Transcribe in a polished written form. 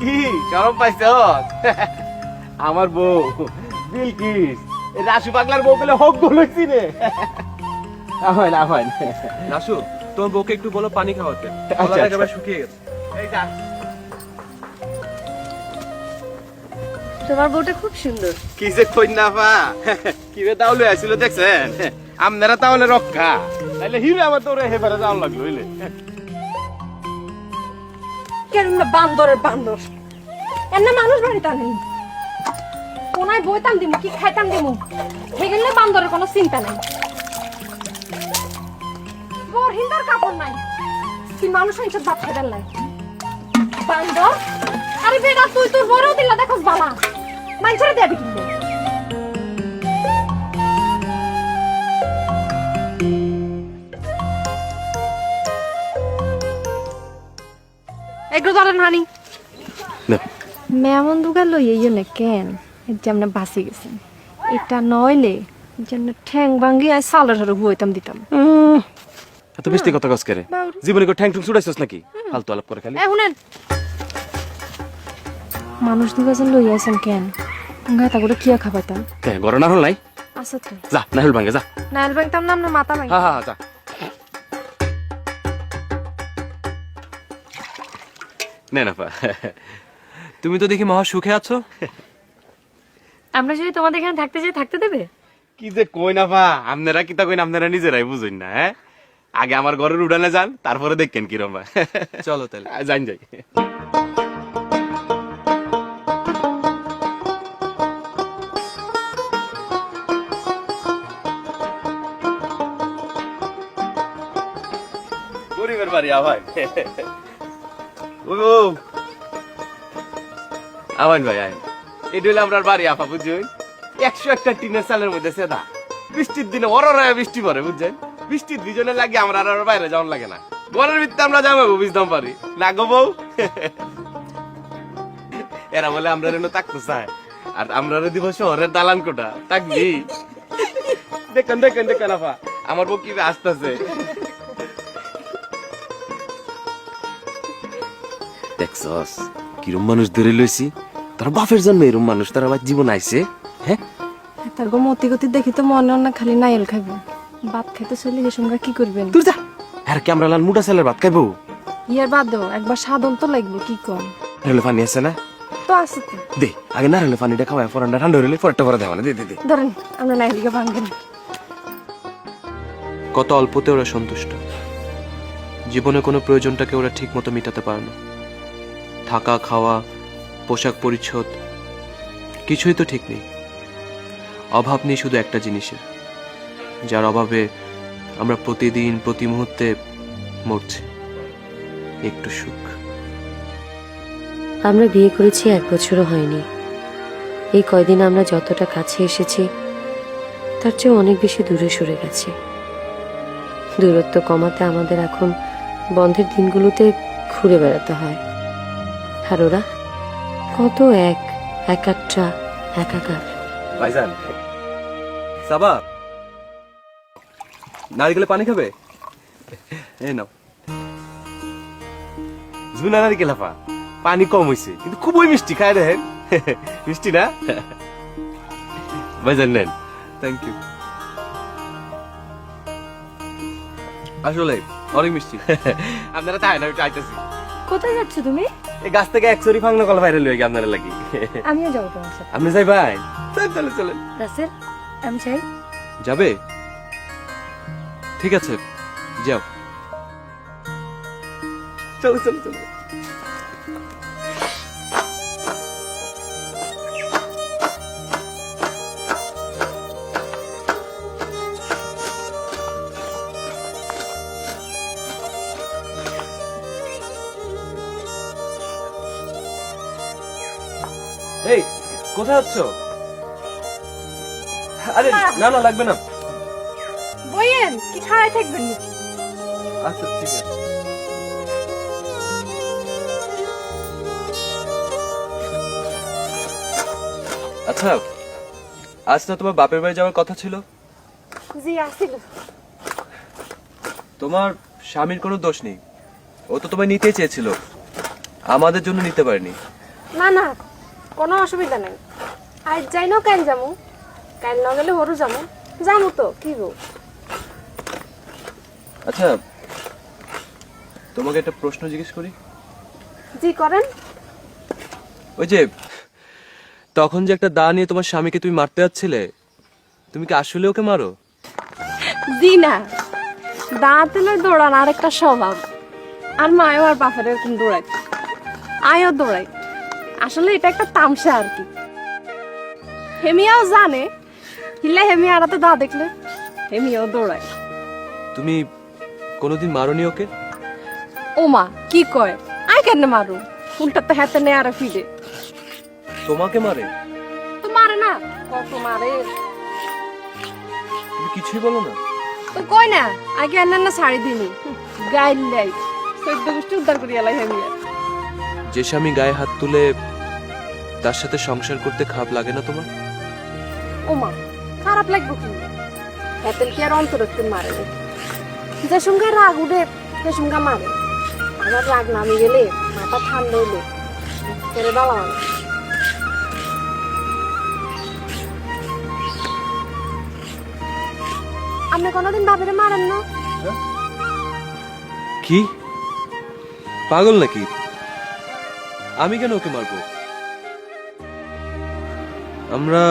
কি শরম পাইছ? আমার বউ বিলকিস রাসু পাগলার বউ পেলে হোক বলেছি রে। হয় না হয় না। রাসু, তোমার বউকে একটু বলো পানি খাওয়াতে, গলাটা একেবারে শুকিয়ে গেছে। এই যা। তোমার বউটা খুব সুন্দর। কি যে কই না পা, কি রে তাহলে আসছিল দেখছেন? আপনারা তাহলে রক্ষা, তাহলে হিরে আমার তোরে হেবারে যাওয়া লাগলো হইলে। কেন না বান্দরের বান্দর, এর না মানুষ বাড়িতে নেই। কোনায় বইতাম দিমু কি খাইতাম দিমু, সেগুলো বান্দরের কোনো চিন্তা নাই। বর হিন্দার কাপড় নাই, তুই মানুষ হিংসা ভাত খেদার নাই বান্দর। আরে বেটা তুই তোর বড় দিলা দেখোস বালা, মাইছরে দেবি কিন্তু। একটু ধরেন হানি মেমন দুগা লইয়ে না কেন যেমন বাঁচি গেছেন। এটা নইলে যেন ঠ্যাং ভাঙ্গি আর সালের হারে হুইতাম দিতাম। এত মিষ্টি কথা কস করে, জীবনে কো ঠ্যাং ঠুং ছুড়াইছস নাকি? ফালতু আলাপ করে খালি। শুনেন, মানুষ দুগা যেন লইয়া আছেন কেন, গাতা করে কিয়া খাবাইতাম। কে গরম না হল নাই? আচ্ছা তো যা না হল ভাঙ্গে যা। নাইল ভাঙতাম না আপনার মাথা ভাঙ। হ্যাঁ হ্যাঁ যা। নে না পা, তুমি তো দেখি মহা সুখে আছো। আমরা যদি তোমাদের এখানে থাকতে চাই থাকতে দেবে? কি যে কই না পা, আপনারা কিতা কইন আপনারা নিজেরাই বুঝুন না। হ্যাঁ, আগে আমার ঘরের উড়ানে যান, তারপরে দেখেন কিরম। চলো তাহলে যাই যাই। গরিবের বাড়ি আবার আবার ভাই আইন এটা হইলে আমরা বাড়ি আপা বুঝছেন। 101টা টিনের চালের মধ্যে সেদা, বৃষ্টির দিনে অররায় বৃষ্টি পড়ে বুঝছেন। বৃষ্টির দুজনে লাগে আমরা আর বাইরে যাওয়ার লাগে না, ঘরের ভিতরে আমরা যাবো বুঝতাম পারি না গো বউ। এরা বলে আমরা রেনো থাকতে চায়, আর আমরা দিব শহরের দালান কোটা থাকবি। দেখেন দেখেন দেখেন আপা আমার বউ কি আসতেছে। দেখছস কিরম মানুষ ধরে লইছি, তার বাপের জন্ম এরম মানুষ তার আবার জীবন আইছে। হ্যাঁ, তার গো মতি গতি দেখি তো মনে হয় না খালি নাইল খাইব, ভাত খাইতে চলে এ সঙ্গে কি করবেন? তুই যা। আর কি আমরা লাল মুটা চালের ভাত খাইবো? ইয়ার বাদ দেবো, একবার সাধন তো লাগবে কি কম। নাহলে পানি আছে না? তো আছে তো, দে আগে না হলে পানিটা খাওয়াই, ফোরানটা ঠান্ডা হইলে ফোরটা পরে দেওয়া না। দে দে দে ধরেন আমরা নাইলকে ভাঙবেন। কত অল্পতে ওরা সন্তুষ্ট, জীবনে কোনো প্রয়োজনটাকে ওরা ঠিক মতো মেটাতে পারে না। থাকা খাওয়া পোশাক পরিচ্ছদ কিছুই তো ঠিক নেই। অভাব নেই শুধু একটা জিনিসের, যার অভাবে আমরা প্রতিদিন প্রতি মুহূর্তে মরছি, একটু সুখ। আমরা বিয়ে করেছি 1 বছরও হয়নি। এই কয়দিন আমরা যতটা কাছে এসেছি তার চেয়ে অনেক বেশি দূরে সরে গেছি। দূরত্ব কমাতে আমাদের এখন বন্ধের দিনগুলোতে ঘুরে বেড়াতে হয়। আর ওরা কত একাত্রা একাকার। ভাইজান সাবা, নারকেলে পানি খাবে? এই নাও। ঝুনা নারিকেল আপা, পানি কম হইছে কিন্তু খুবই মিষ্টি, খায় দেখেন। মিষ্টি না ভাইজান? নেন। Thank you. আসলে অনেক মিষ্টি। আপনারা তাই না, চাইতেছি। কোথায় যাচ্ছ তুমি? এই গাছ থেকে 1 চুরি ফাংনা কল ভাইরাল হয়ে গিয়ে আপনারা লাগি। আমিও যাবো তোমার সাথে। আপনি যাই ভাই? চলে চলে। রাসেল আমি চাই। যাবে? ঠিক আছে যাও। চলো চলো চলো। এই কোথায় যাচ্ছ? আরে না না লাগবে না। বইয়েন কি খাড়াই থাকবেন নাকি? আচ্ছা ঠিক আছে। আচ্ছা, আজ না তোমার বাপের বাড়ি যাওয়ার কথা ছিল? জি আসিল। তোমার স্বামীর কোনো দোষ নেই, ও তো তোমায় নিতে চেয়েছিল, আমাদের জন্য নিতে পারেনি। না না কোনো অসুবিধা নেই আজ যাই না কাল যাবো কাল না গেলে হরু যাবো যাবো তো কি গো আচ্ছা তোমাকে একটা প্রশ্ন জিজ্ঞেস করি জি করেন ওই যে তখন যে একটা দা নিয়ে তোমার স্বামীকে তুমি মারতে যাচ্ছিলে তুমি কি আসলে ওকে মারো? জি না দাঁতে লয় দৌড়ান আর একটা স্বভাব আর মায়ও আর বাপের এরকম দৌড়াই আয়ও দৌড়াই আসলে এটা একটা তামসা আর কি হেমিয়াও জানে হিল্লা হেমিয়া আড়াতে দা দেখলে হেমিয়াও দৌড়ায় তুমি কোনোদিন মারোনি ওকে? ওমা কি কয় আই কেন মারু উল্টা তো হাতে নে আর ফিরে তোমাকে মারে? তো মারে না কত মারে তুমি কিছুই বলো না? তো কই না আগে আন্না না শাড়ি দিনি গাইল লাই সৈদ্য গোষ্ঠী উদ্ধার করিয়া লাই হেমিয়া যে স্বামী গায়ে হাত তুলে তার সাথে সংসার করতে খারাপ লাগে না তোমার? ওমা খারাপ লাগবে কি হেতেল কি আর অন্তরত্ব মারে নাকি যে সঙ্গে রাগ উঠে সে সঙ্গে মারে আবার রাগ নামে গেলে মাথা ঠান্ডা হইলে করে বাবা আপনি কোনোদিন বাপেরে মারেন না কি পাগল নাকি? আমি কেন ওকে মারবো? আমরা